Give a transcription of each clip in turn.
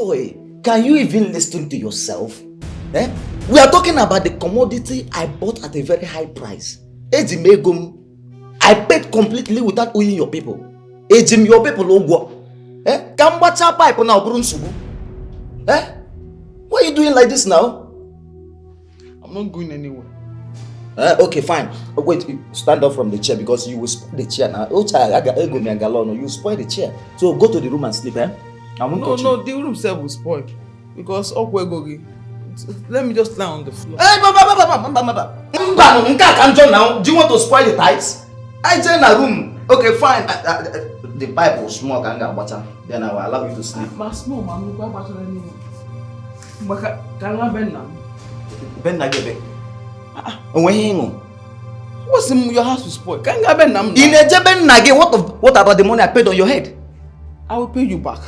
Boy, can you even listen to yourself? Eh? We are talking about the commodity I bought at a very high price. Ejim egum. I paid completely without owing your people. Ejim your people ogwo. Eh? Kambacha pipe na oburu nsugu. Eh? Why are you doing like this now? I'm not going anywhere. Okay, fine. Wait, stand up from the chair because you will spoil the chair now. You spoil the chair. So go to the room and sleep, eh? No, the room self will spoil. Because let me just lie on the floor. Hey, now. Do you want to spoil the tiles? I join a room. Okay, fine. The pipe will smoke and get water. Then I will allow you to sleep. I smoke, man. You can't water anymore. Can I bend now? Bend again. What's in your house will spoil? Can I bend now? What about the money I paid on your head? I will pay you back.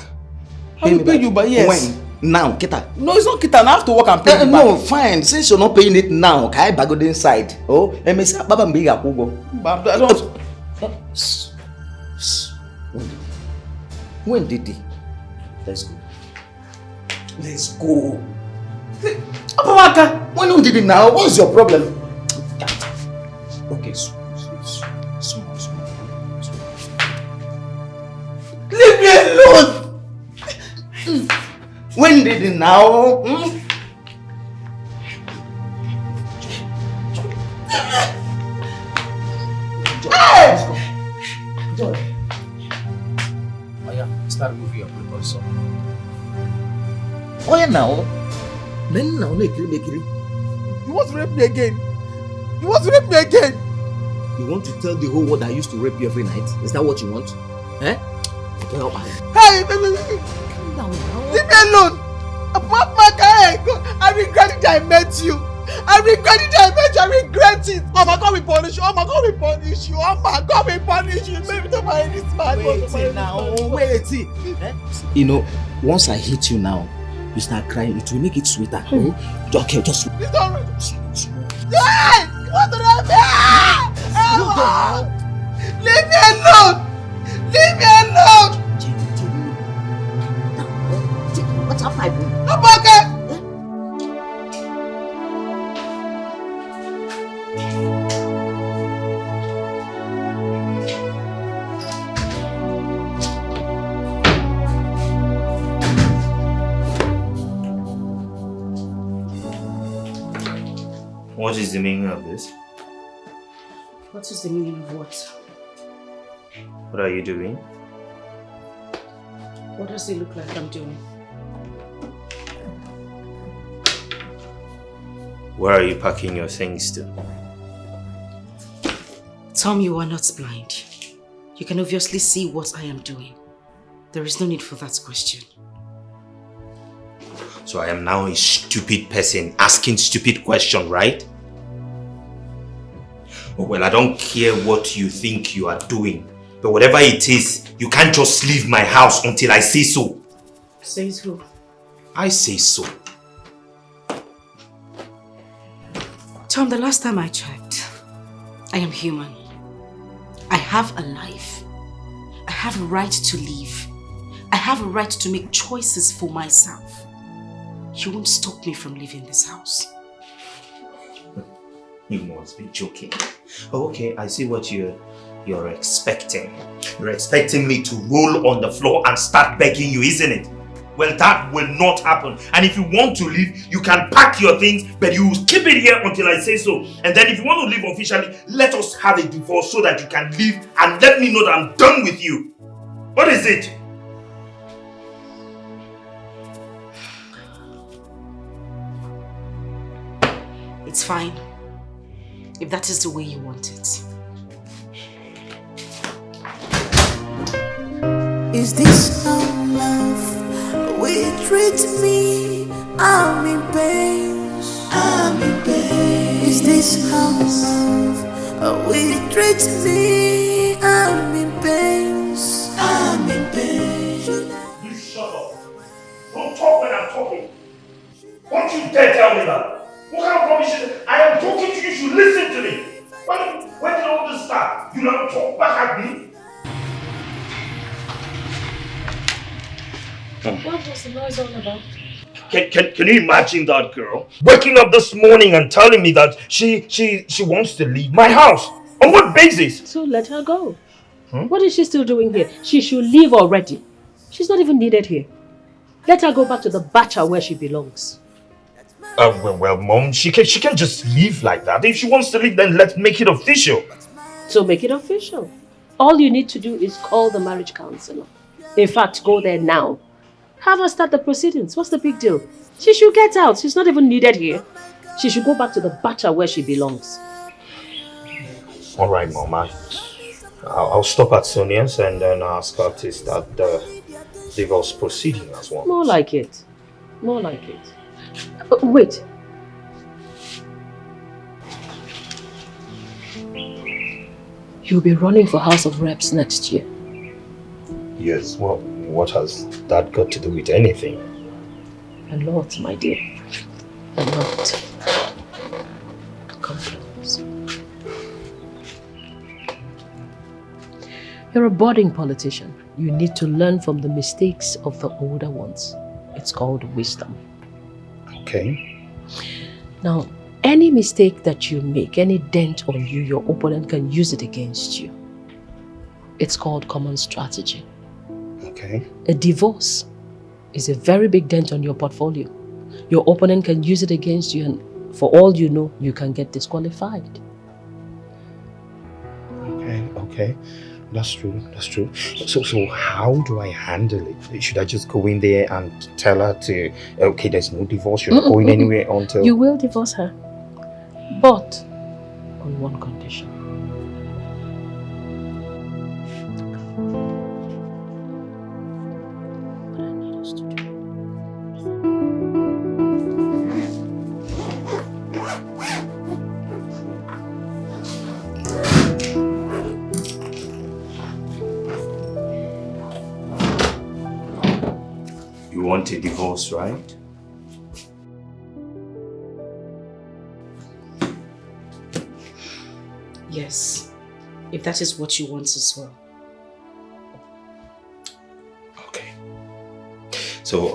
I will pay you back, yes. When? Now, Kita. No, it's not Kita. I have to work and pay you back. No, fine. Since you're not paying it now, can I go inside? Oh, I don't. When did he? Let's go. Let's go. When did it now? What's your problem? Okay, small. Leave me alone! When did it now? Let's go. Joy. Oh yeah, start moving your papers. Oh yeah, now. Men now, make it. You want to rape me again? You want to rape me again? You want to tell the whole world I used to rape you every night? Is that what you want? Eh? Well, hey, calm down now. Leave me alone. I regret it that I met you. I regret it. Oh my God, we punish you. Maybe to marry this man. Wait. Eh? You know, once I hit you now, you start crying. It will make it sweeter. Okay, just. It's not right. Hey! You want to rape me? Leave me alone. What's up, my boy? I'm okay. What is the meaning of this? What is the meaning of what? What are you doing? What does it look like I'm doing? Where are you packing your things to? Tom, you are not blind. You can obviously see what I am doing. There is no need for that question. So I am now a stupid person asking stupid questions, right? Oh, well, I don't care what you think you are doing. But whatever it is, you can't just leave my house until I say so. Says who? I say so. Tom, the last time I checked, I am human. I have a life. I have a right to live. I have a right to make choices for myself. You won't stop me from leaving this house. You must be joking. Oh, okay, I see what you're expecting. You're expecting me to roll on the floor and start begging you, isn't it? Well, that will not happen. And if you want to leave, you can pack your things, but you keep it here until I say so. And then if you want to leave officially, let us have a divorce so that you can leave and let me know that I'm done with you. What is it? It's fine. If that is the way you want it. Is this how love will treat me? I'm in pain. Is this how love will treat me? I'm in pain. You shut up. Don't talk when I'm talking. Don't you dare tell me that. What kind of rubbish is it? I am talking to you, you should listen to me. When did all this start? You don't talk back at me? What was the noise all about? Can you imagine that girl waking up this morning and telling me that she wants to leave my house? On what basis? So let her go. What is she still doing here? She should leave already. She's not even needed here. Let her go back to the bacha where she belongs. Well, Mom, she can't just leave like that. If she wants to leave, then let's make it official. So make it official. All you need to do is call the marriage counselor. In fact, go there now. Have her start the proceedings. What's the big deal? She should get out. She's not even needed here. She should go back to the bacha where she belongs. All right, Mom. I'll stop at Sonia's and then ask her to start the divorce proceeding as well. More like it. More like it. Wait. You'll be running for House of Reps next year. Yes, well, what has that got to do with anything? A lot, my dear. A lot. Come close. You're a budding politician. You need to learn from the mistakes of the older ones. It's called wisdom. Okay. Now, any mistake that you make, any dent on you, your opponent can use it against you. It's called common strategy. Okay. A divorce is a very big dent on your portfolio. Your opponent can use it against you, and for all you know, you can get disqualified. Okay. That's true. So how do I handle it? Should I just go in there and tell her to, okay, there's no divorce, you're not going anywhere until... You will divorce her, but on one condition. What I need us to do. You want a divorce, right? Yes, if that is what you want as well. Okay. So,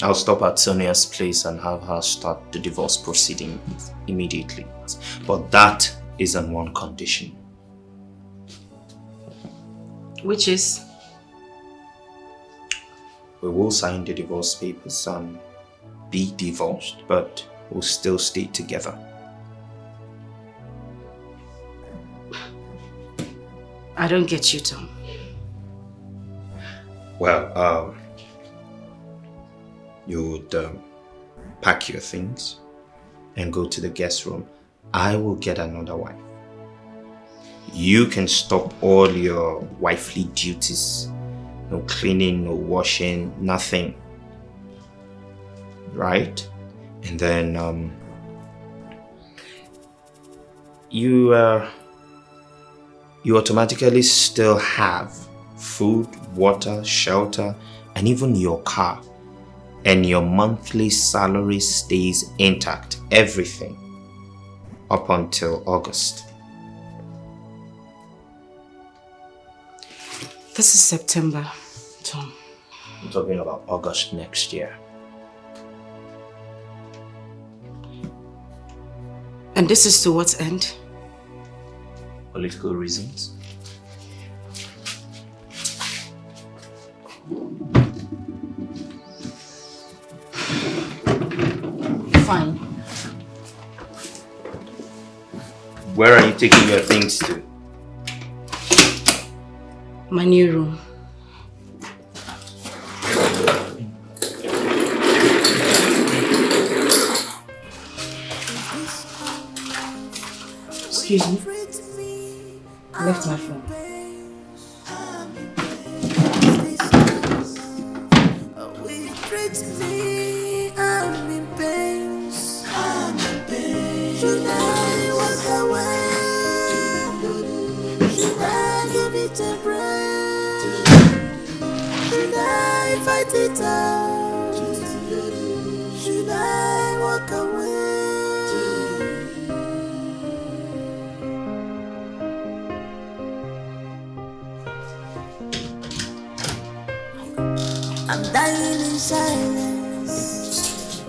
I'll stop at Sonia's place and have her start the divorce proceeding immediately. But that is on one condition. Which is? We will sign the divorce papers and be divorced, but we'll still stay together. I don't get you, Tom. Well, you would pack your things and go to the guest room. I will get another wife. You can stop all your wifely duties. No cleaning, no washing, nothing. Right? And then you automatically still have food, water, shelter, and even your car. And your monthly salary stays intact, everything, up until August. This is September, Tom. I'm talking about August next year. And this is to what end? Political reasons. Fine. Where are you taking your things to? My new room. Excuse me. I left my phone. Should I walk away? Should I give it a break? Should I fight it out? Should I walk away? I'm dying in silence.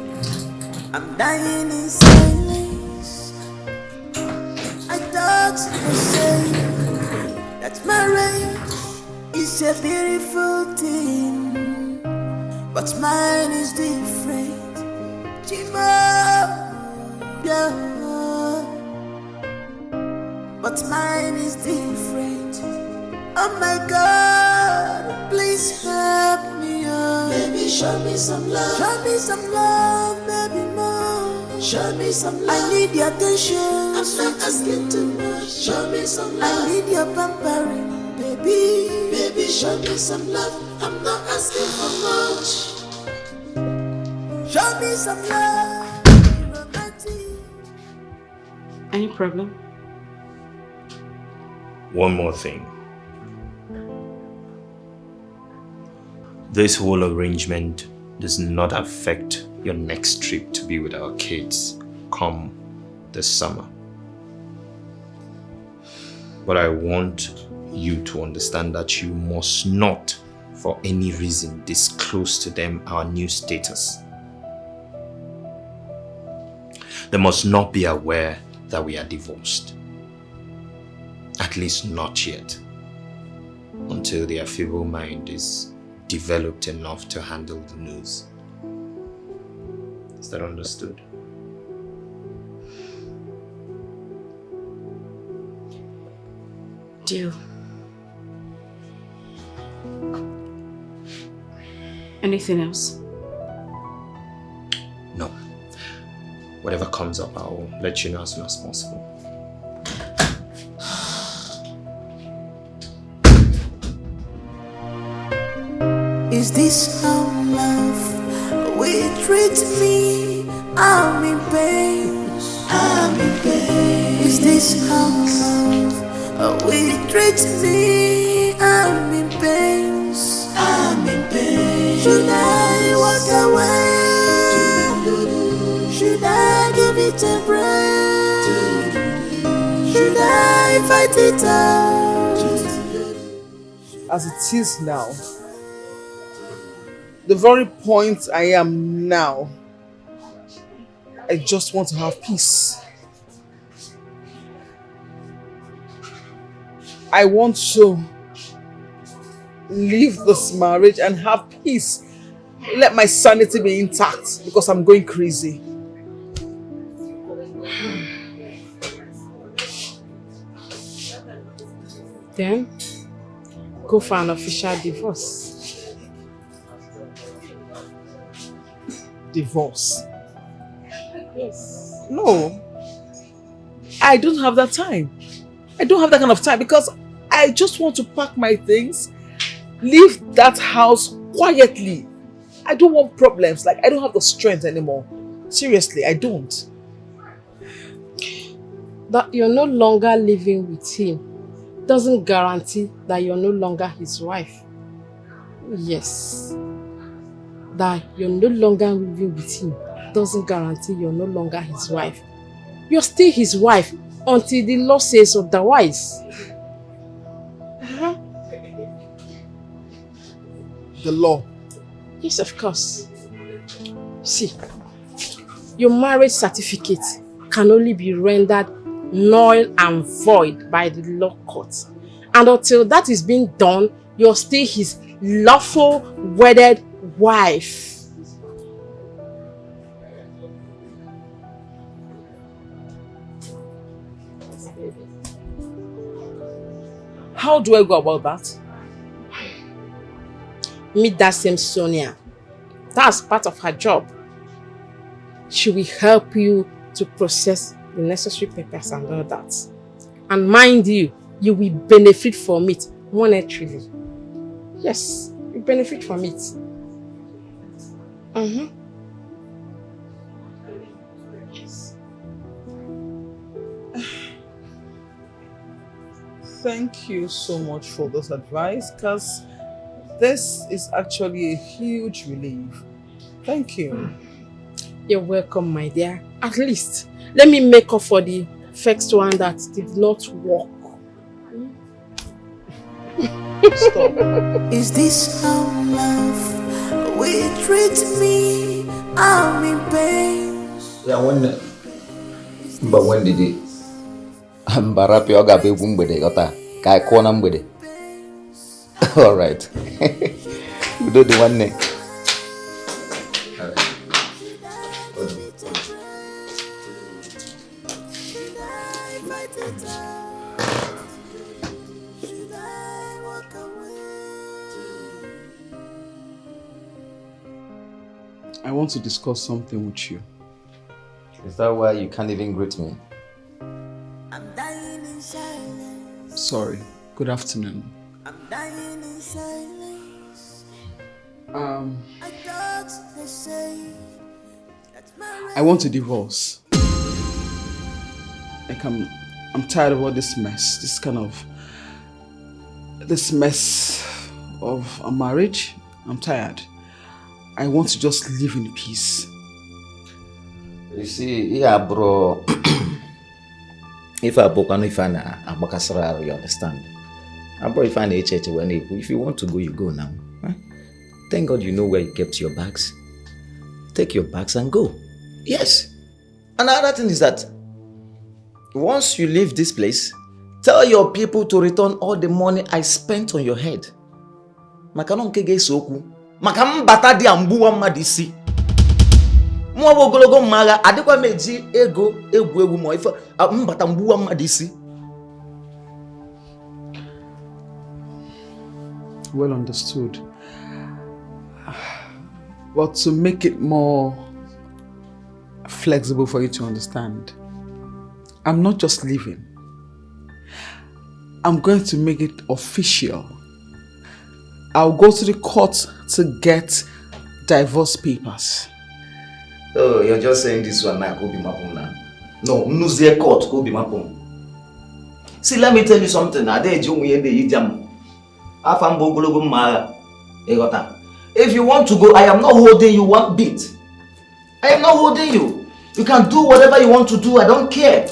I'm dying in silence. I thought you said that marriage is a beautiful thing, but mine is different. Chima, yeah. But mine is different. Oh my God, please help me, oh. Baby, show me some love. Show me some love, baby, more. Show me some love. I need your attention. I'm not asking too much. Show me some love. I need your pampering, baby. Baby, show me some love. I'm not asking for much. Show me some love. Any problem? One more thing. This whole arrangement does not affect your next trip to be with our kids come this summer. But I want you to understand that you must not, for any reason, disclose to them our new status. They must not be aware that we are divorced. At least not yet. Until their feeble mind is developed enough to handle the news. Is that understood? Deal. Anything else? No. Whatever comes up, I'll let you know as soon as possible. Is this how love will treat me? I'm in pain. I'm in pain. Is this how love will treat me? I'm in pain. I'm in pain. Should I walk away? Should I give it a break? Should I fight it out? As it is now, the very point I am now, I just want to have peace. I want to leave this marriage and have peace. Let my sanity be intact because I'm going crazy. Then, go for an official divorce. Divorce? Yes. No. I don't have that time. I don't have that kind of time because I just want to pack my things, leave that house quietly. I don't want problems. Like, I don't have the strength anymore. Seriously, I don't. That you're no longer living with him doesn't guarantee that you're no longer his wife. Yes. That you're no longer living with him doesn't guarantee you're no longer his wife. You're still his wife until the law says otherwise. The law? Yes, of course. See, your marriage certificate can only be rendered null and void by the law court. And until that is being done, you're still his lawful wedded wife. How do I go about that? Meet that same Sonia. That's part of her job. She will help you to process the necessary papers and all that. And mind you, you will benefit from it monetarily. Yes, you benefit from it. Yes. Thank you so much for this advice, because this is actually a huge relief. Thank you. You're welcome, my dear. At least, let me make up for the first one that did not work. Stop. Is this how love treat me, I'm in pain. Yeah, when did it? Mbarapi oga be mgbede ghọta ka anyị kụọ na mgbede. All right. Udo dị nwanne. I want to discuss something with you. Is that why you can't even greet me? I'm dying in silence. Sorry. Good afternoon. I'm dying in silence. I I thought they say that's my I want a divorce. Like I'm tired of all this mess. This mess of a marriage. I'm tired. I want to just live in peace. You see, yeah, bro. If I book and if I you understand. Bro, if I if you want to go, you go now. Huh? Thank God you know where you kept your bags. Take your bags and go. Yes. Another thing is that once you leave this place, tell your people to return all the money I spent on your head. Makanon kege soku. Makam bata di ambuwa madisi. Mwa ogologo mmaga adekwa meji ego egwu mo ife mbata mbuwa madisi. Well understood. But to make it more flexible for you to understand, I'm not just leaving. I'm going to make it official. I'll go to the court to get divorce papers. Oh, you're just saying this one now, Kobi Mapum now. No, Mnuzie court, Kobi Mapum. See, let me tell you something. If you want to go, I am not holding you one bit. I am not holding you. You can do whatever you want to do. I don't care.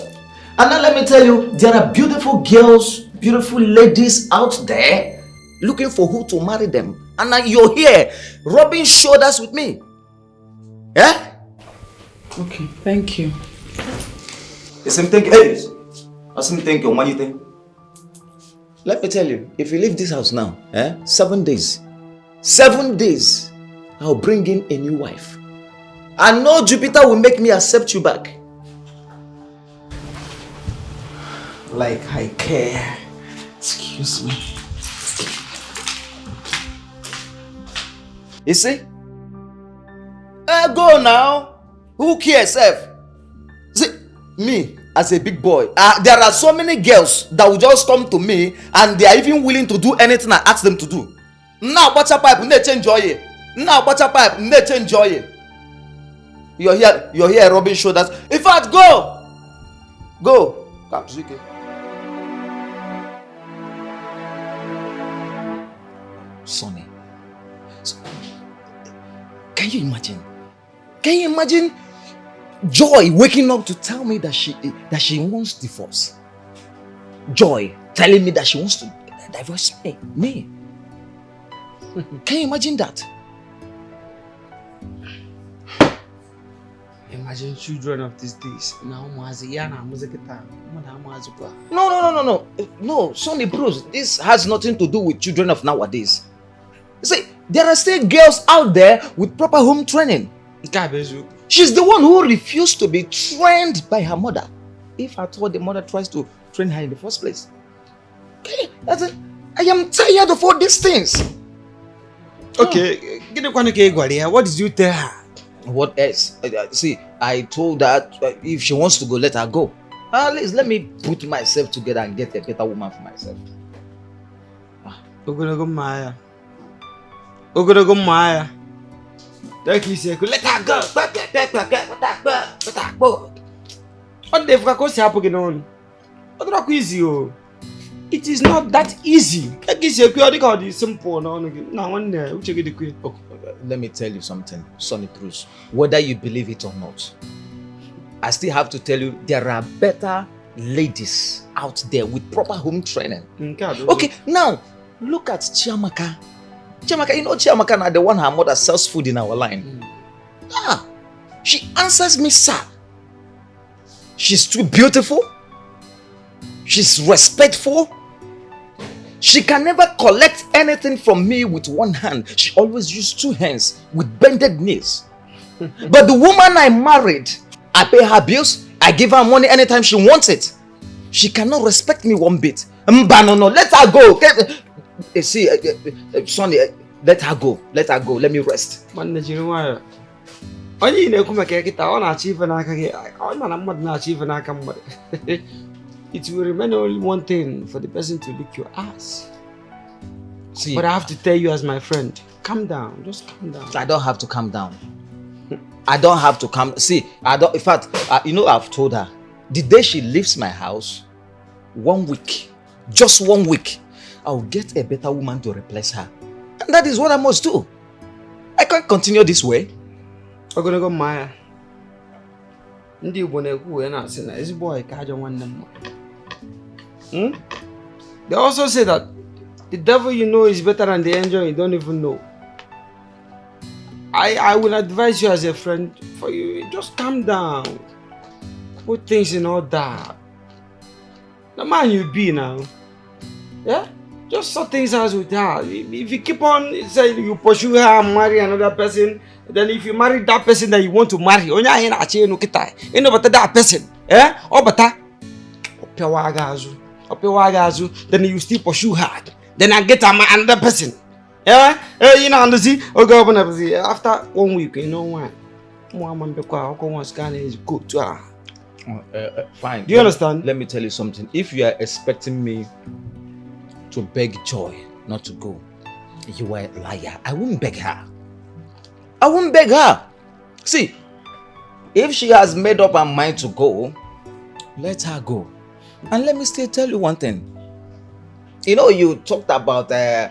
And now let me tell you, there are beautiful girls, beautiful ladies out there looking for who to marry them. And now you're here rubbing shoulders with me. Yeah? Okay, thank you. The same thing. Hey, the same thing. What do you think? Let me tell you, if you leave this house now, 7 days, 7 days, I'll bring in a new wife. And no Jupiter will make me accept you back. Like I care. Excuse me. You see? Go now. Who cares, F? See, me, as a big boy, there are so many girls that will just come to me and they are even willing to do anything I ask them to do. Now, what's up, pipe? They change joy. Now, what's up, pipe? They change joy. You're here rubbing shoulders. In fact, go. Come, Zuki. Sonny. Can you imagine? Can you imagine Joy waking up to tell me that she wants divorce? Joy telling me that she wants to divorce me. Can you imagine that? Imagine children of these days. No, Sonny Bruce, this has nothing to do with children of nowadays. See, there are still girls out there with proper home training. She's the one who refused to be trained by her mother. If at all the mother tries to train her in the first place. Okay, that's it. I am tired of all these things. Okay, what did you tell her? What else? See, I told her if she wants to go, let her go. At least let me put myself together and get a better woman for myself. Ogologo Maya. Like he said, let her go. What the fuck is happening on? What easy? It is not that easy. Like he said, it's simple. Now, let me tell you something, Sonny Cruz. Whether you believe it or not, I still have to tell you there are better ladies out there with proper home training. Okay, now look at Chiamaka. Chiamaka, you know Chiamaka now, the one her mother sells food in our line. She answers me, sir. She's too beautiful. She's respectful. She can never collect anything from me with one hand. She always uses two hands with bended knees. But the woman I married, I pay her bills. I give her money anytime she wants it. She cannot respect me one bit. No, let her go. See, Sonny, let her go. Let her go. Let me rest. Man, only in a Kumaketa on achieve an achieve. It will remain only one thing for the person to lick your ass. See, but I have to tell you as my friend, calm down. Just calm down. I don't have to calm down. I don't have to calm. See, I don't. In fact, you know, I've told her the day she leaves my house, 1 week, just 1 week, I'll get a better woman to replace her, and that is what I must do. I can't continue this way. I'm gonna go Maya. Ndi ubone kuwe na sina is boy kaja one. They also say that the devil you know is better than the angel you don't even know. I will advise you as a friend for you, just calm down. Put things in order. The man you be now. Yeah? Just sort things out with her. If you keep on saying you pursue her and marry another person, then if you marry that person that you want to marry, only I ain't actually no kita. You know but that person. Eh? Or better. Then you still pursue her. Then I get another person. Yeah? You know, and see, after 1 week, you know why? Fine. Do you understand? Let me tell you something. If you are expecting me to beg Joy not to go, you are a liar. I won't beg her. I won't beg her. See, if she has made up her mind to go, let her go. And let me still tell you one thing. You know, you talked about the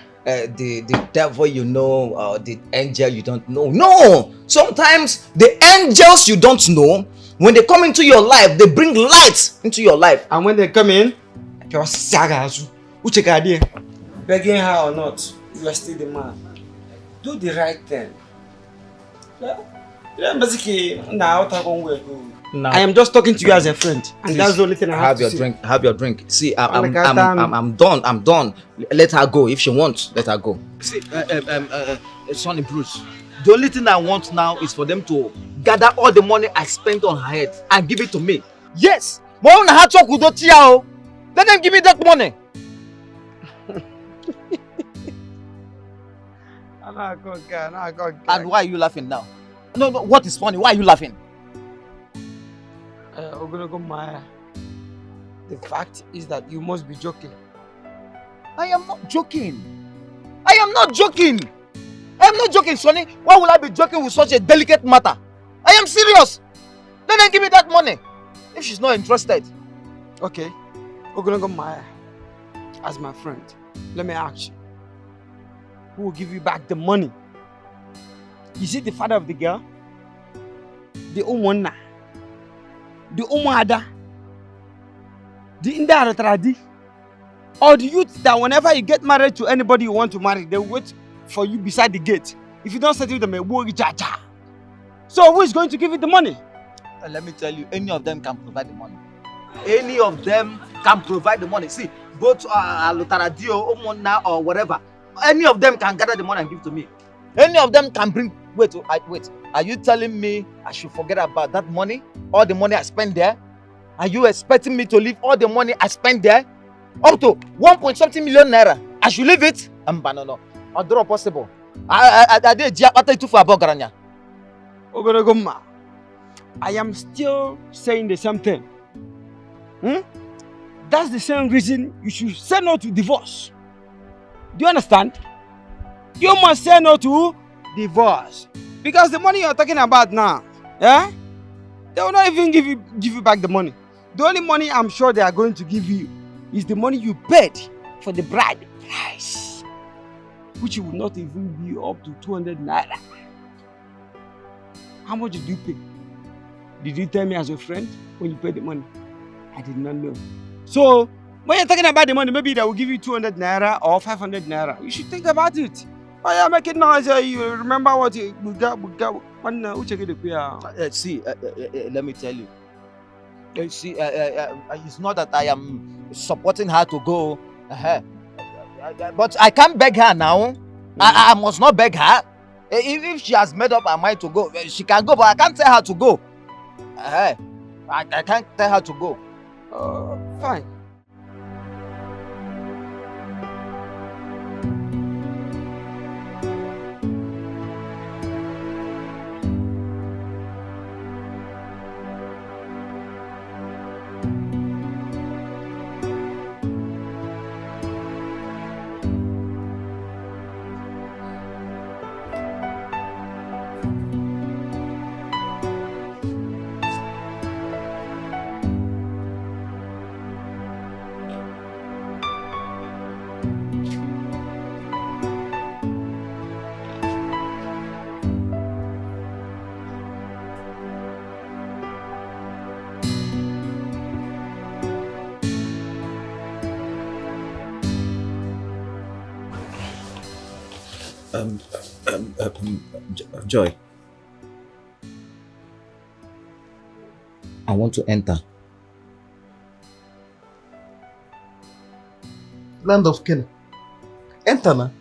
devil you know, or the angel you don't know. No! Sometimes the angels you don't know, when they come into your life, they bring light into your life. And when they come in, you're begging her or not, you are still the man. Do the right thing. Yeah, basically, now I am just talking to you as a friend, and that's the only thing I have to say. Have your drink. See, I'm done. I'm done. Let her go if she wants. Let her go. See, Sonny Bruce. The only thing I want now is for them to gather all the money I spent on her head and give it to me. Yes. Let them give me that money. And why are you laughing now? No, what is funny? Why are you laughing? The fact is that you must be joking. I am not joking. I am not joking. I am not joking, Sonny. Why would I be joking with such a delicate matter? I am serious. Let them give me that money. If she's not interested. Okay. Ogonogo Maya, as my friend, let me ask you. Who will give you back the money? Is it the father of the girl? The Umwana? The Umada? The Indaratradi? Or the youth that whenever you get married to anybody you want to marry, they wait for you beside the gate. If you don't settle them, so who is going to give you the money? Let me tell you, any of them can provide the money. Any of them can provide the money. See, both Lotaradio, Omona, or whatever, any of them can gather the money and give to me. Any of them can bring. Wait. Are you telling me I should forget about that money? All the money I spent there? Are you expecting me to leave all the money I spent there? Up to 1.something million naira. I should leave it? No. I'll draw possible. I did too for about Garanya. Ogonogoma, I am still saying the same thing. That's the same reason you should say no to divorce. Do you understand? You must say no to divorce. Because the money you're talking about now, yeah? They will not even give you back the money. The only money I'm sure they are going to give you is the money you paid for the bride price, which will not even be up to 200 naira. How much did you pay? Did you tell me as a friend when you paid the money? I did not know. So, when you're talking about the money, maybe they will give you 200 naira or 500 naira. You should think about it. Oh yeah, make it noise. You remember what we got. One, who check it? See, let me tell you. See, it's not that I am supporting her to go. But I can't beg her now. I must not beg her. If she has made up her mind to go, she can go, but I can't tell her to go. I can't tell her to go. Fine. Joy. I want to enter. Land of Canaan. Enter now.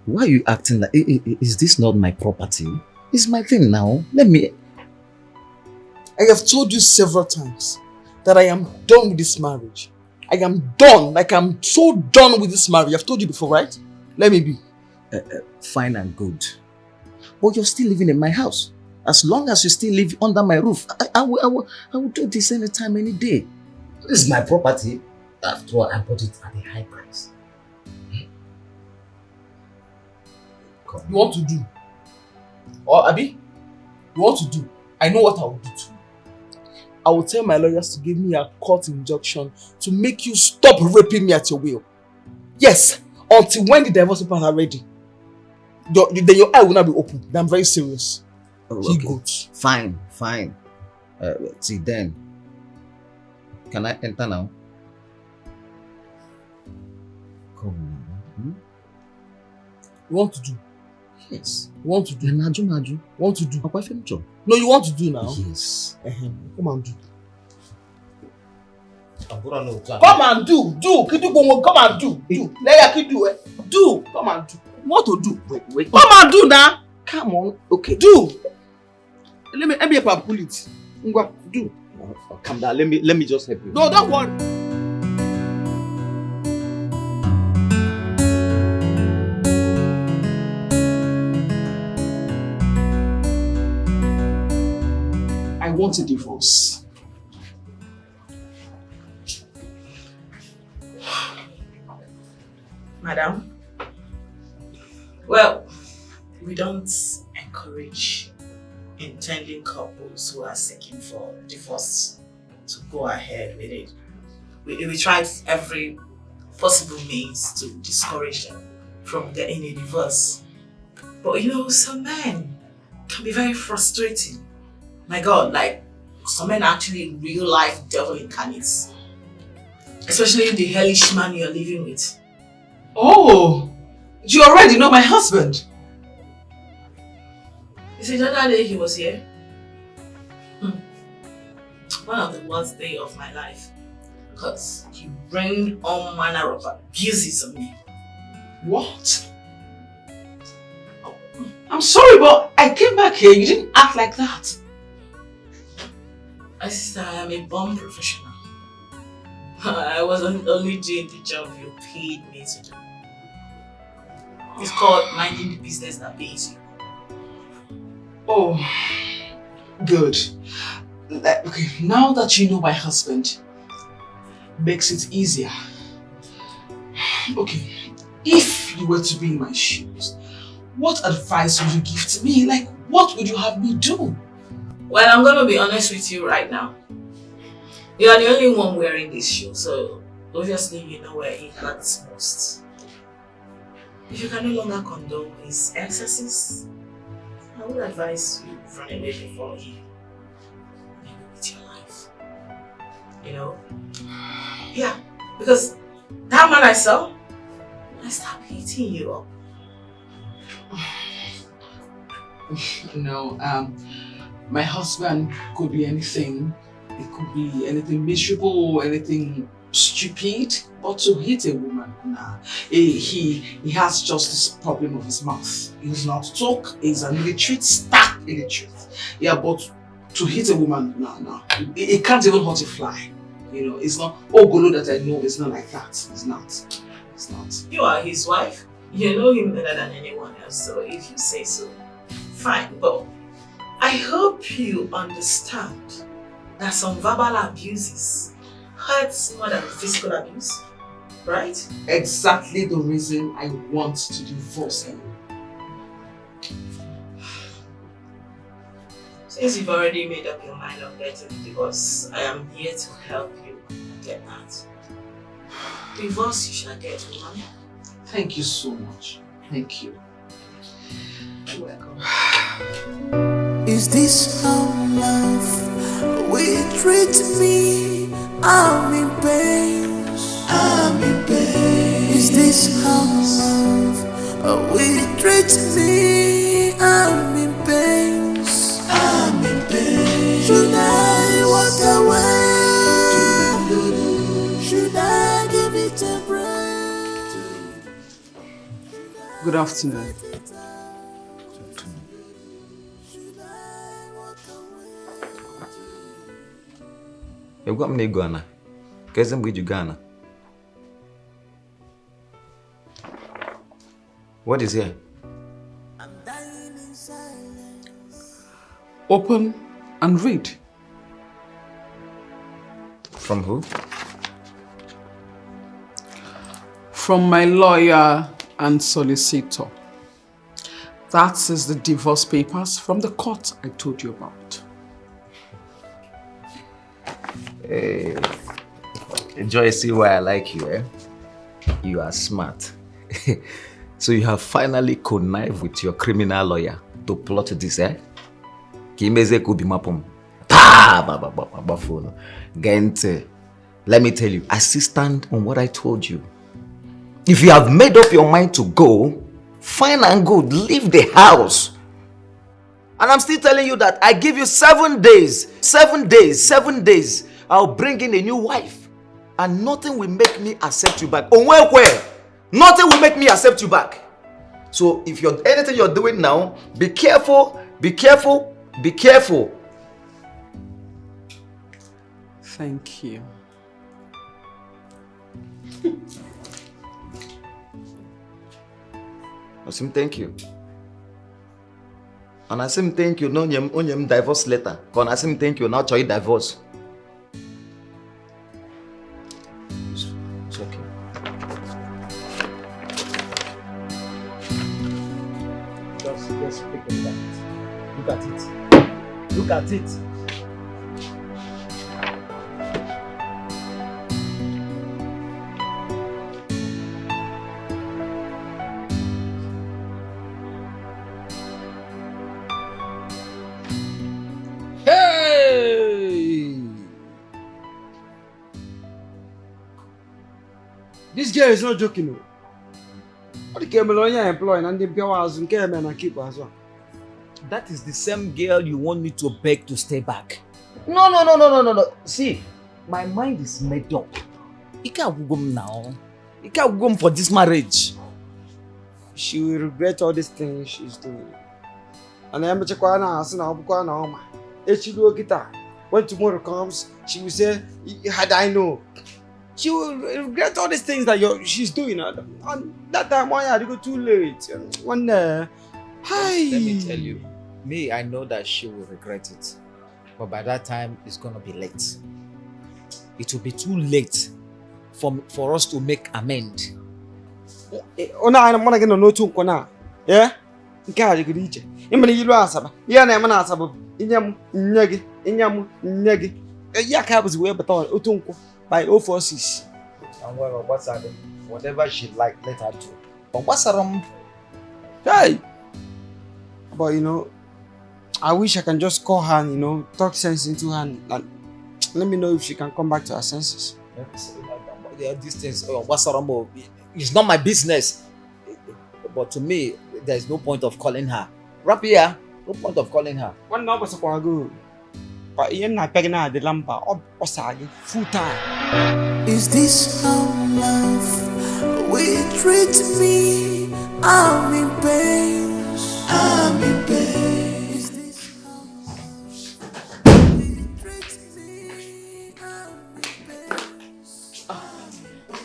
Why are you acting like... Is this not my property? It's my thing now. Let me... I have told you several times that I am done with this marriage. I am done. Like, I'm so done with this marriage. I've told you before, right? Let me be. Fine and good. But you're still living in my house. As long as you still live under my roof, I will do this anytime, any day. This is my property. After all, I bought it at a high price. You want to do? Or Abi? You want to do? I know what I will do too. I will tell my lawyers to give me a court injunction to make you stop raping me at your will. Yes, until when the divorce papers are ready. Then your eye will not be open. I'm very serious. Oh, okay. Fine. See then. Can I enter now? Come on. You want to do? Yes. You want to do? Maju. Want to do? Furniture. No, you want to do now? Yes. Come and do. Come and do. Come and do. Do. Come and do. What to do? Wait. Come and do now. Come on. Okay. Do. Let me help you pull it. Do. Calm down. Let me just help you. No, don't worry. I want a divorce. Madam, well, we don't encourage intending couples who are seeking for divorce to go ahead with it. We tried every possible means to discourage them from getting a divorce. But you know, some men can be very frustrating. My God, like, some men are actually real life devil incarnates. Especially the hellish man you're living with. Oh, you already know my husband. You see, the other day he was here. One of the worst days of my life. Because he rained all manner of abuses on me. What? I'm sorry, but I came back here. You didn't act like that. My sister, I am a bomb professional. I wasn't only doing the job you paid me to do. It's called minding the business that pays you. Oh, good. Okay, now that you know my husband, makes it easier. Okay, if you were to be in my shoes, what advice would you give to me? Like, what would you have me do? Well, I'm going to be honest with you right now. You are the only one wearing this shoe, so obviously you know where it hurts most. If you can no longer condone his excesses, I would advise you run away before he with your life. You know? Yeah, because that man I saw, I start beating you up. No, my husband could be anything. It could be anything miserable or anything stupid. But to hit a woman, nah. He has just this problem of his mouth. He does not talk. He's an illiterate, stark illiterate. Yeah, but to hit a woman, nah. It can't even hurt a fly. You know, it's not. Oh, Golo that I know, it's not like that. It's not. It's not. You are his wife. You know him better than anyone else. So if you say so, fine. But I hope you understand that some verbal abuses hurts more than physical abuse, right? Exactly the reason I want to divorce him. Since you've already made up your mind on getting a divorce, I am here to help you get that. Divorce you shall get, woman. Thank you so much. Thank you. You're welcome. Is this how love will treat me? I'm in pain. I'm in pain. Is this how love will treat me? I'm in pain. I'm in pain. Should I walk away? Should I give it a break? Good afternoon. You've got me Ghana. Guess I'm with you, Ghana. What is here? Open and read. From who? From my lawyer and solicitor. That is the divorce papers from the court I told you about. Hey, Joy, see why I like you, eh? You are smart. So you have finally connived with your criminal lawyer to plot this, eh? Kimeze kubi mapum. Gente, let me tell you, assistant on what I told you. If you have made up your mind to go, fine and good, leave the house. And I'm still telling you that I give you 7 days. 7 days, 7 days. I'll bring in a new wife. And nothing will make me accept you back. Where? Nothing will make me accept you back. So if anything you're doing now, be careful, be careful, be careful. Thank you. Asim, thank you. And I say thank you, no nyem divorce letter. Kon I say thank you, now choy divorce. It's okay. Just pick it up. Look at it. Look at it. Hey! This girl is not joking. No. What the Cameroonian employee and the Piawas and Cameron and keep as well. That is the same girl you want me to beg to stay back. No. See, my mind is made up. You can't go now. You can't go for this marriage. She will regret all these things she's doing. And I am check now, as now, Bukwana. If she do guitar, when tomorrow comes, she will say, had I know. She will regret all these things that she's doing. And that time, why had to go too late? One day, hi. Let me tell you, I know that she will regret it. But by that time, it's going to be late. It will be too late for us to make amend. Ona ana mana gina notu nkona yeah nke a jigiri iche imene yilu asaba ya na emana asaba inyam nyegi ya ka buzi we beta otu nko by 046 And whatever she like, let her do. But what's wrong? hey but I wish I can just call her and talk sense into her and let me know if she can come back to her senses. These things, what's wrong? it's not my business. But to me, there's no point of calling her. Rapia, no point of calling her. One number so go. But you're not picking out the lampa or sagging full time. Is this how love will treat me? I'm in pain. I'm in pain. Is this how love will treat me? I'm in pain.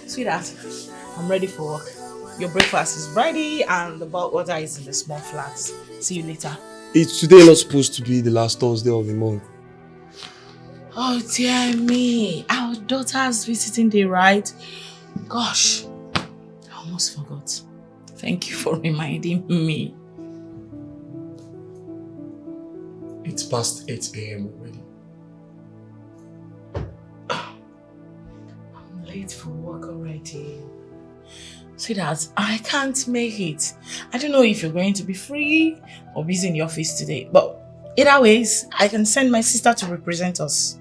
Sweetheart, I'm ready for work. Your breakfast is ready and the bulk water is in the small flask. See you later. It's today not supposed to be the last Thursday of the month. Oh dear me, our daughter's visiting day, right? Gosh, I almost forgot. Thank you for reminding me. It's past 8 a.m. already. I'm late for work already. Sweetheart, I can't make it. I don't know if you're going to be free or busy in the office today, but either ways, I can send my sister to represent us.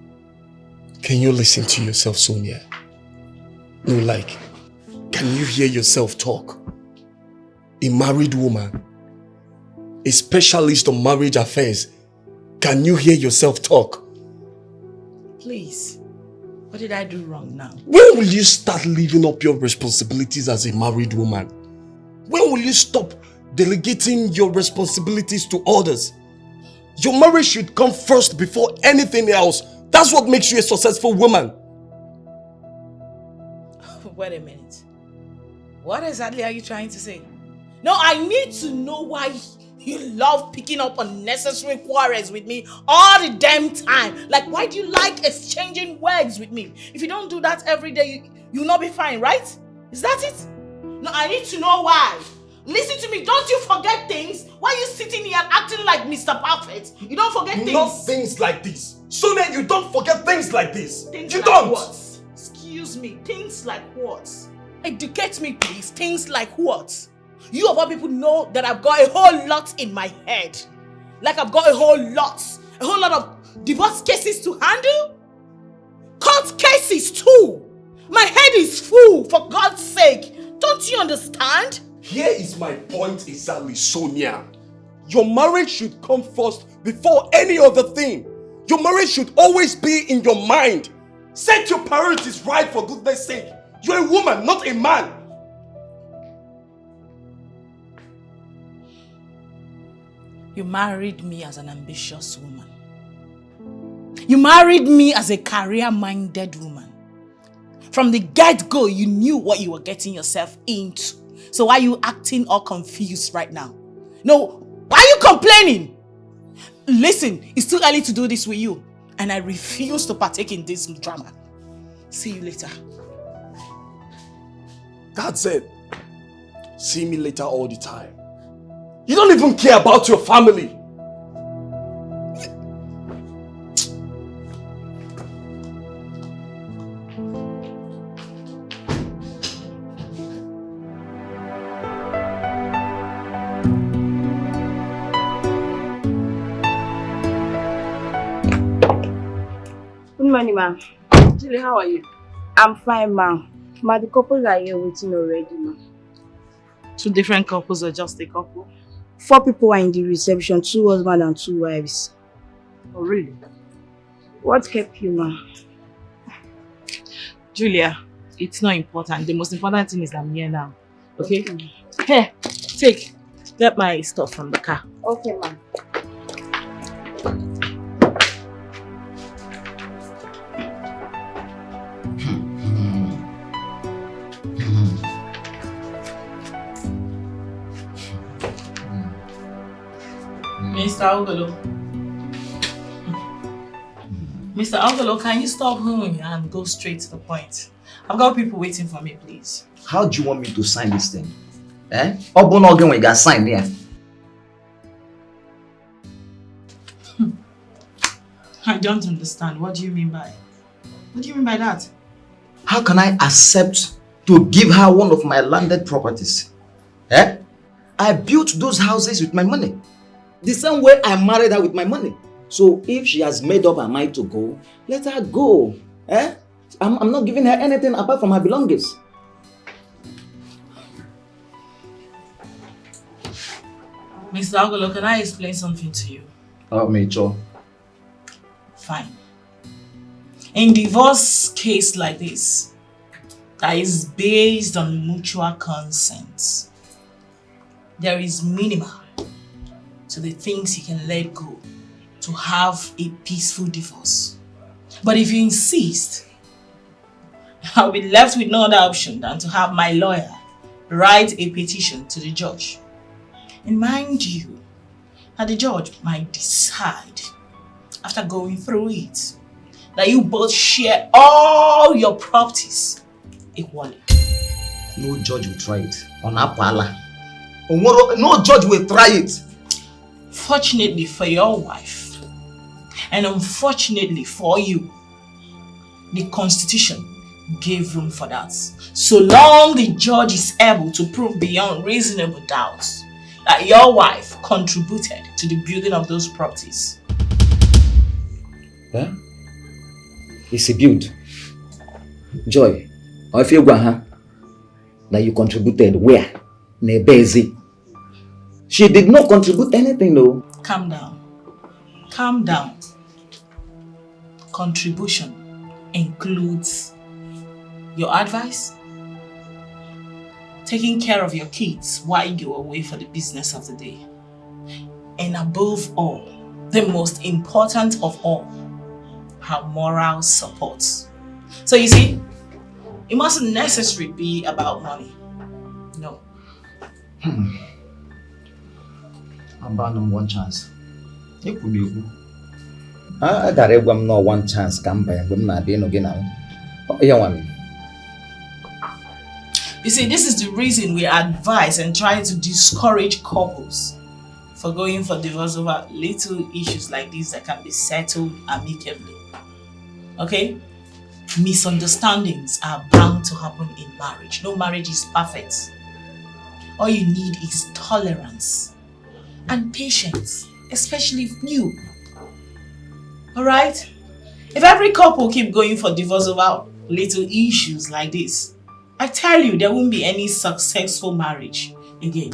Can you listen to yourself, Sonia? No, like, can you hear yourself talk? A married woman, a specialist on marriage affairs, can you hear yourself talk? Please, what did I do wrong now? When will you start living up your responsibilities as a married woman? When will you stop delegating your responsibilities to others? Your marriage should come first before anything else. That's what makes you a successful woman. Wait a minute. What exactly are you trying to say? No, I need to know why you love picking up unnecessary quarrels with me all the damn time. Like, why do you like exchanging words with me? If you don't do that every day, you'll not be fine, right? Is that it? No, I need to know why. Listen to me, don't you forget things? Why are you sitting here and acting like Mr. Perfect? You don't forget things. Not things like this. Sonia, you don't forget things like this. Things you like don't. What? Excuse me, things like what? Educate me, please. Things like what? You of all people know that I've got a whole lot in my head. Like I've got a whole lot of divorce cases to handle. Court cases too. My head is full, for God's sake. Don't you understand? Here is my point exactly, Sonia. Your marriage should come first before any other thing. Your marriage should always be in your mind. Set your priorities right, for goodness sake. You're a woman, not a man. You married me as an ambitious woman. You married me as a career-minded woman. From the get-go, you knew what you were getting yourself into. So why are you acting all confused right now? No, why are you complaining? Listen, it's too early to do this with you. And I refuse to partake in this drama. See you later. That's it. See me later all the time. You don't even care about your family. Good morning, ma'am. Julie, how are you? I'm fine, ma'am. Ma, the couples are here waiting already, ma'am. 2 different couples or just a couple? 4 people are in the reception, 2 husbands and 2 wives. Oh, really? What kept you, ma'am? Julia, it's not important. The most important thing is I'm here now. Okay? Here, take. Get my stuff from the car. Okay, ma'am. Mr. Ogolo. Mr. Ogolo, can you stop hooing and go straight to the point? I've got people waiting for me, please. How do you want me to sign this thing? Eh? Open again when you got sign here. I don't understand. What do you mean by? What do you mean by that? How can I accept to give her one of my landed properties? Eh? I built those houses with my money. The same way I married her with my money. So if she has made up her mind to go, let her go. Eh? I'm not giving her anything apart from her belongings. Mr. Ogolo, can I explain something to you? Oh, Major. Fine. In divorce case like this, that is based on mutual consent, there is minimum to the things you can let go to have a peaceful divorce. But if you insist, I'll be left with no other option than to have my lawyer write a petition to the judge. And mind you, that the judge might decide, after going through it, that you both share all your properties equally. No judge will try it. On Apala. No judge will try it. Fortunately for your wife, and unfortunately for you, the Constitution gave room for that. So long the judge is able to prove beyond reasonable doubt that your wife contributed to the building of those properties. Huh? It's a build. Joy, I feel that you contributed where? Nebezi. She did not contribute anything though. Calm down. Calm down. Contribution includes your advice, taking care of your kids while you're away for the business of the day, and above all, the most important of all, her moral support. So you see, it mustn't necessarily be about money. No. I'm bound on one chance. It could be. I got a no one chance come by and not being again now. You see, this is the reason we advise and try to discourage couples for going for divorce over little issues like this that can be settled amicably. Okay? Misunderstandings are bound to happen in marriage. No marriage is perfect. All you need is tolerance and patience, especially you. Alright? If every couple keep going for divorce over little issues like this, I tell you, there won't be any successful marriage again.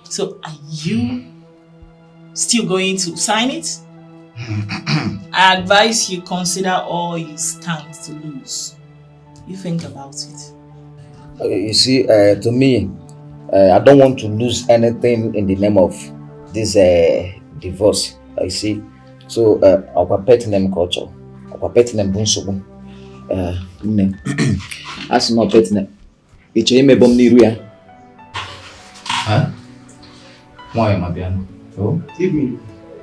So, are you still going to sign it? I advise you consider all you stand to lose. You think about it. You see, to me, I don't want to lose anything in the name of this divorce. You see, so our pet name culture, our pet name bunsubu. As no pet name, it's a mebom niruya. Huh? Why am I being? Oh, Give me.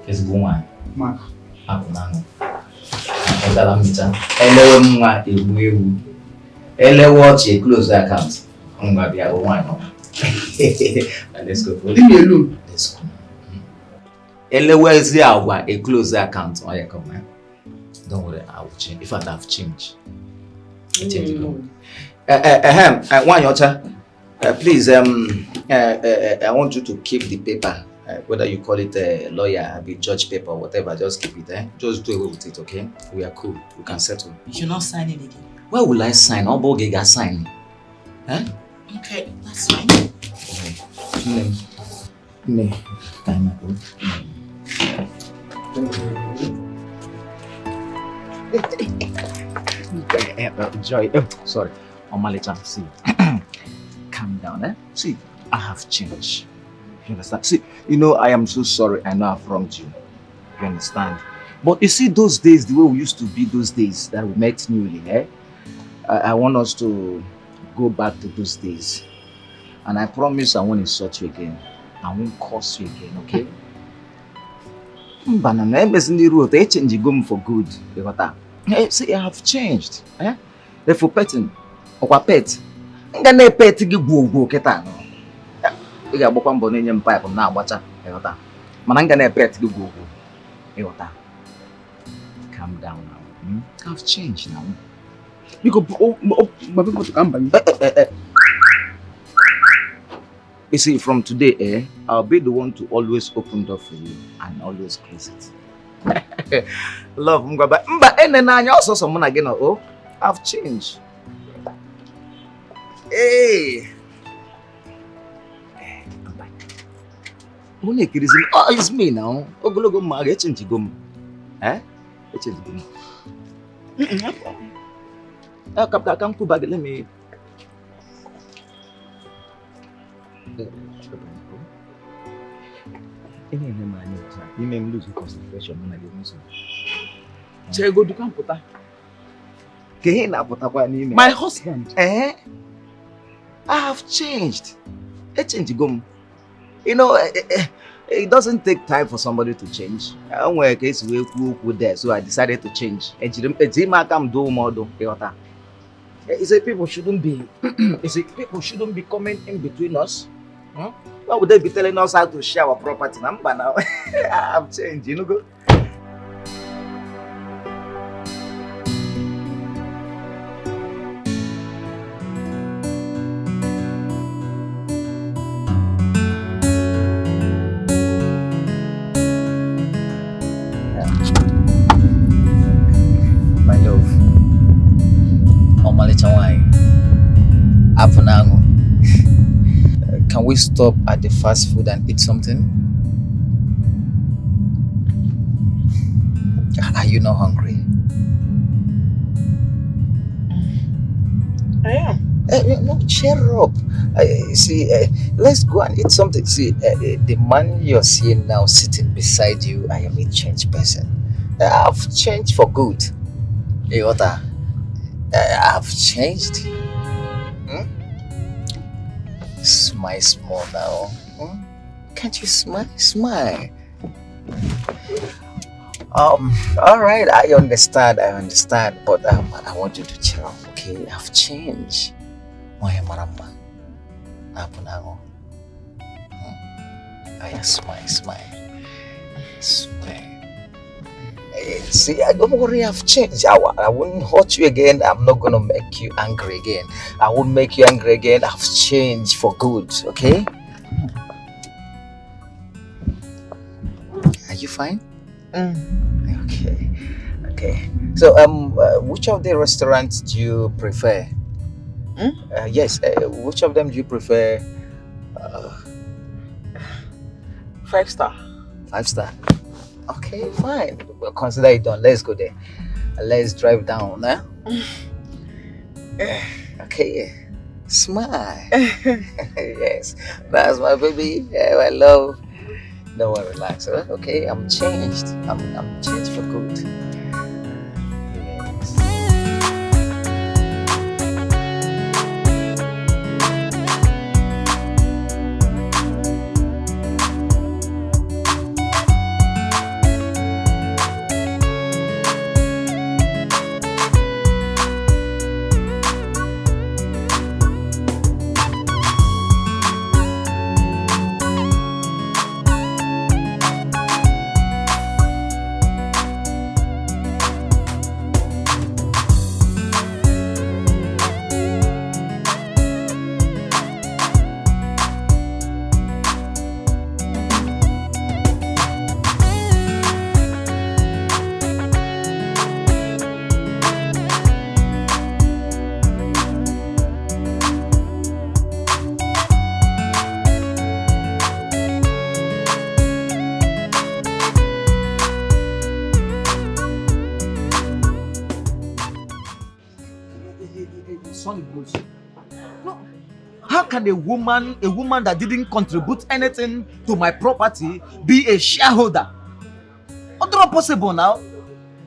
it's going. Mark. Aku nang. Aku dalam bicara. Elewe mga ibu. Elewe che close the account. Mga biya one. Let's go. Leave me alone. Let's go. Elewe is there. A close the account. Oh yeah, come on. Don't worry, I will change. In fact, I've changed. I changed it. One your please, I want you to keep the paper. Whether you call it a lawyer, a judge paper, or whatever, just keep it. Just do away with it, okay? We are cool. We can settle. You're not signing again. Where will I sign? Obo Giga sign. Huh? Okay, that's fine. Joy. Sorry. Omalicha, see. Calm down, eh? See, I have changed. You understand? See, you know, I am so sorry. I know I've wronged you. You understand? But you see, those days, the way we used to be those days that we met newly, eh? I want us to go back to those days. And I promise I won't insult you again. I won't curse you again, okay? But I'm in the road. They change going for good. See, I have changed. Eh? Therefore, petting. Or pet. I'm gonna pet to give go get on. I got one bonnet pipe now. What's up? I'm gonna pet to go. Calm down now. I've changed now. You go, my people to come by. You see, from today, I'll be the one to always open door for you and always close it. Love, but and then I also someone again. Oh, I've changed. Hey. Oh, it's me now. Ogologo ma change gum. Eh? Change gum. Come to bag. Let me. You may lose concentration when I get so. Chego du kan puta. My husband. Eh? I have changed. You know, it doesn't take time for somebody to change. I work case with there, so I decided to change. You say people shouldn't be. You say people shouldn't be coming in between us. Huh? Why would they be telling us how to share our property? Number now, I have changed. You know, go. My love, can we stop at the fast food and eat something? Are you not hungry? I am. No, cheer up. Let's go and eat something. See, the man you're seeing now sitting beside you, I am a changed person. I've changed for good. I've changed. Smile small now. Can't you smile? Smile. All right, I understand, but I want you to cheer up, okay? I've changed. Moya maramba. Apunango. Smile. See, don't worry, I've changed. I won't hurt you again. I'm not gonna make you angry again. I won't make you angry again. I've changed for good, okay? Are you fine? Okay. So, which of the restaurants do you prefer? Yes, which of them do you prefer? 5 star. 5 star. Okay, fine. We'll consider it done. Let's go there. Let's drive down, huh? Okay. Smile. Yes. That's my baby. Yeah, my love. Don't worry, relax. Huh? Okay, I'm changed. I'm changed for good. Yes. No. How can a woman that didn't contribute anything to my property be a shareholder? What's not possible now?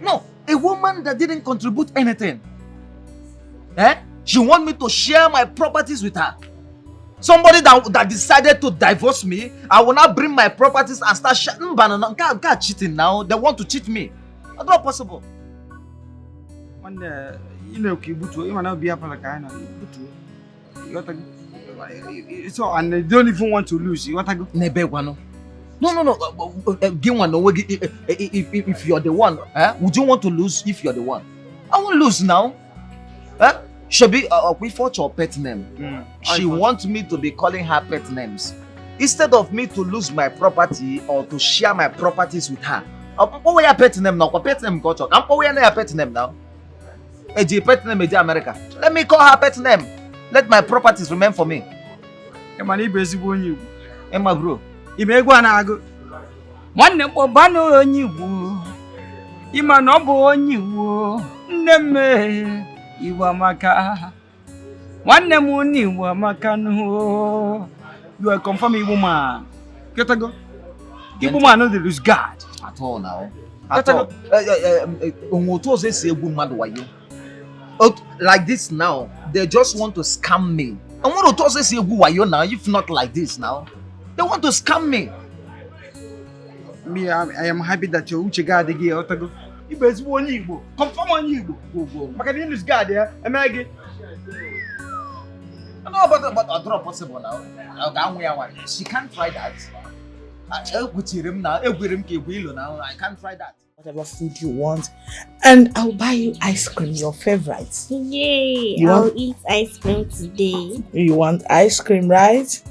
No, a woman that didn't contribute anything. She want me to share my properties with her. Somebody that decided to divorce me, I will not bring my properties and start sharing. God cheating now. They want to cheat me. What's not possible? So, and they don't even want to lose. You want to go? No. If you're the one, would you want to lose if you're the one? I won't lose now. Should be we fought your pet name. She wants me to be calling her pet names instead of me to lose my property or to share my properties with her. What your pet name now? Pet name got talk. I'm your pet name now. Pet name America. Let me call her pet name. Let my properties remain for me. Emma, Emma bro, ime egwu a na-agụ nwanne m kpọbanụ onye Igbo ịma na ọ bụ onye Igbo nne m Igbo amaka nwanne m onye Igbo amaka nụ you are confirm Igbo man ketago Igbo man no dey lose guard at all now. At all. Like this now, they just want to scam me. And what to say wayo now? If not like this now, they want to scam me. Me, I am happy that your uche guard again. Otago, Igbo is one Igbo. Confirm on Igbo. Go. Maka dey lose guard there. Am I again? No, but I draw possible now. She can't try that. I can't try that. Whatever food you want, and I'll buy you ice cream, your favorite. Yay! I'll eat ice cream today. You want ice cream, right?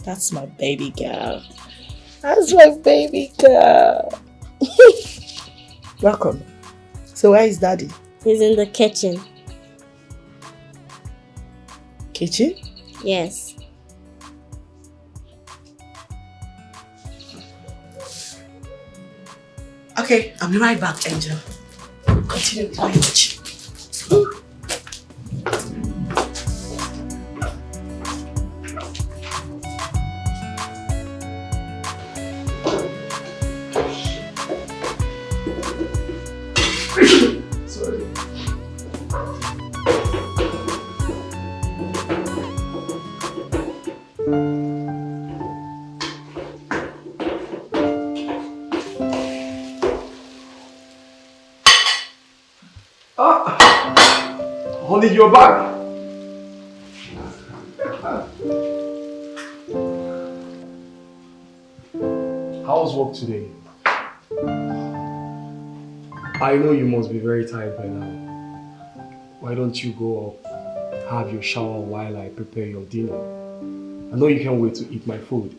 That's my baby girl. That's my baby girl. Welcome. So where is Daddy? He's in the kitchen. Kitchen? Yes. Okay, I'll be right back, Angel. Continue with my watch. Sorry. Honey, you're back. How was work today? I know you must be very tired by now. Why don't you go up, have your shower while I prepare your dinner? I know you can't wait to eat my food.